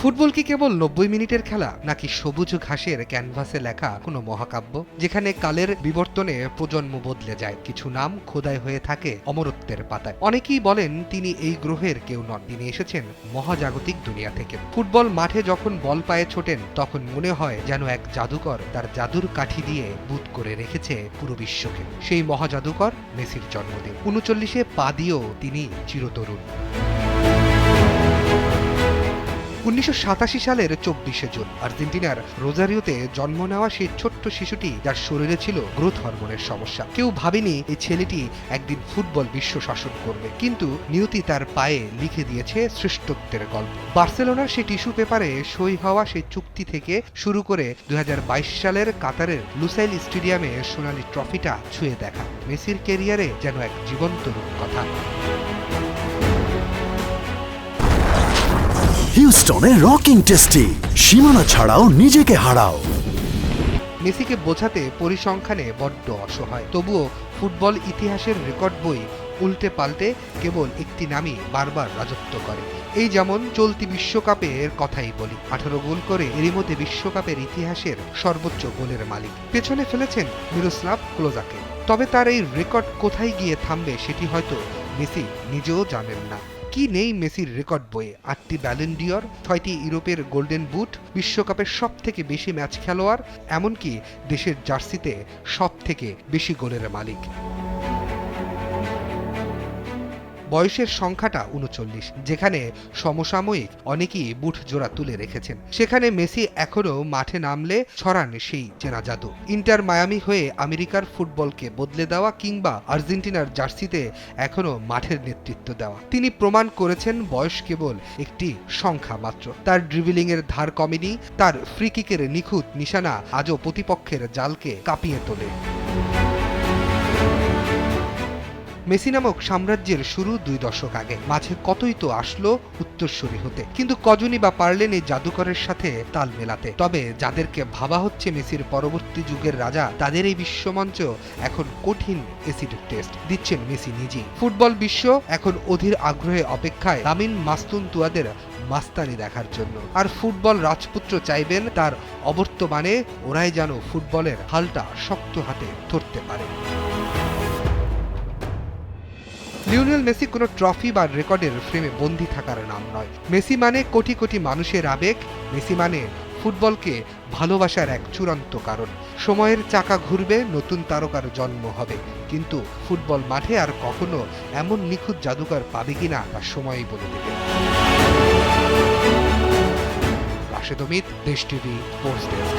Football কি কেবল ৯০ মিনিটের খেলা, নাকি সবুজ ঘাসের ক্যানভাসে লেখা কোনো মহাকাব্য, যেখানে কালের বিবর্তনে প্রজন্ম বদলে যায়, কিছু নাম খোদাই হয়ে থাকে অমরত্বের পাতায়? অনেকেই বলেন তিনি এই গ্রহের কেউ নন, তিনি এসেছেন মহাজাগতিক দুনিয়া থেকে। ফুটবল মাঠে যখন বল পায়ে ছোটেন, তখন মনে হয় যেন এক জাদুকর তার জাদুর কাঠি দিয়ে বুঁদ করে রেখেছে পুরো বিশ্বকে। সেই মহাজাদুকর মেসির জন্মদিন। ৩৯-এ পা দিয়েও তিনি চিরতরুণ। ১৯৮৭ সালের ২৪শে জুন আর্জেন্টিনার রোজারিওতে জন্ম নেওয়া সেই ছোট্ট শিশুটি, যার শরীরে ছিল গ্রোথ হরমোনের সমস্যা। কেউ ভাবেনি এই ছেলেটি একদিন ফুটবল বিশ্ব শাসন করবে, কিন্তু নিয়তি তার পায়ে লিখে দিয়েছে শ্রেষ্ঠত্বের গল্প। বার্সেলোনার সেই টিস্যু পেপারে সই হওয়া সেই চুক্তি থেকে শুরু করে ২০২২ সালের কাতারের লুসাইল স্টেডিয়ামে সোনালি ট্রফিটা ছুঁয়ে দেখা মেসির ক্যারিয়ারে যেন এক জীবন্ত রূপকথা। হিউস্টনে রকিং টেস্টি, সীমানা ছাড়াও নিজেকে হারাও। মেসিকে বোঝাতে পরিসংখ্যানে বড্ড অসহায়, তবুও ফুটবল ইতিহাসের রেকর্ড বই উল্টে পাল্টে কেবল একটি নামই বারবার রাজত্ব করে। এই যেমন চলতি বিশ্বকাপের কথাই বলি, 18 গোল করে এরই মধ্যে বিশ্বকাপের ইতিহাসের সর্বোচ্চ গোলের মালিক। পেছনে ফেলেছেন মিরোস্লাভ ক্লোজাকে। তবে তার এই রেকর্ড কোথায় গিয়ে থামবে সেটি হয়তো মেসি নিজেও জানেন না। কি নেই মেসির রেকর্ড বইয়ে? 8টি ব্যালন ডি'র, 6টি ইউরোপের গোল্ডেন বুট, বিশ্বকাপের সব থেকে বেশি ম্যাচ খেলোয়াড়, এমনকি দেশের জার্সিতে সব থেকে বেশি গোলের মালিক। বয়সের সংখ্যাটা ৩৯, যেখানে সমসাময়িক অনেকেই বুট জোড়া তুলে রেখেছেন, সেখানে মেসি এখনো মাঠে নামলে ছড়ান সেই চেনা জাদু। ইন্টার মায়ামি হয়ে আমেরিকার ফুটবলকে বদলে দেওয়া, কিংবা আর্জেন্টিনার জার্সিতে এখনো মাঠের নেতৃত্ব দেওয়া। তিনি প্রমাণ করেছেন বয়স কেবল একটি সংখ্যা মাত্র। তার ড্রিবলিংয়ের ধার কমেনি, তার ফ্রি কিকের নিখুঁত নিশানা আজও প্রতিপক্ষের জালকে কাঁপিয়ে তোলে। মেসি নামক সাম্রাজ্যের শুরু 2 দশক আগে। মাঝে কতই তো আসলো উত্তরসূরি হতে, কিন্তু কজনই বা পারলেন এই জাদুকরের সাথে তাল মেলাতে। তবে যাদেরকে ভাবা হচ্ছে মেসির পরবর্তী যুগের রাজা, তাদের এই বিশ্বমঞ্চ এখন কঠিন এসিড টেস্ট দিচ্ছেন মেসি নিজেই। ফুটবল বিশ্ব এখন অধীর আগ্রহে অপেক্ষায় লামিন মাস্তুনতুয়াদের মাস্তানি দেখার জন্য। আর ফুটবল রাজপুত্র চাইবেন তার অবর্তমানে ওরাই যেন ফুটবলের হালটা শক্ত হাতে ধরতে পারে। লিওনেল মেসি কোনো ট্রফি বা রেকর্ডের ফ্রেমে বন্দী থাকার নাম নয়। মেসি মানে কোটি কোটি মানুষের আবেগ। মেসি মানে ফুটবলকে ভালোবাসার এক চূড়ান্ত কারণ। সময়ের চাকা ঘুরবে, নতুন তারকার জন্ম হবে, কিন্তু ফুটবল মাঠে আর কখনো এমন নিখুঁত জাদুকর পাবে কিনা তা সময়ই বলে দেবে। রাশেদ অমিত, দেশ টিভি স্পোর্টস ডেস্ক।